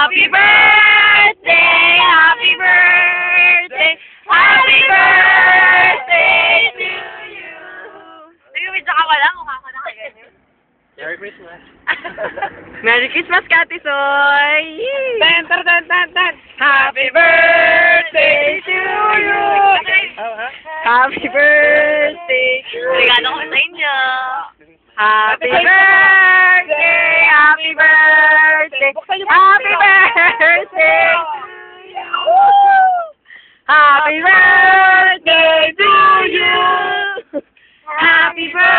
Happy birthday! Happy birthday! Happy birthday to you! Sige, medyo ka lang. Mukha ko na kaya ganyan. Merry Christmas. Merry Christmas, Kati Soy! Tan, tan, tan, tan, tan. Happy birthday to you! Happy birthday to you! Regalo ko sa inyo! Happy birthday! Happy birthday! Happy birthday! Happy birthday to you! Happy birthday!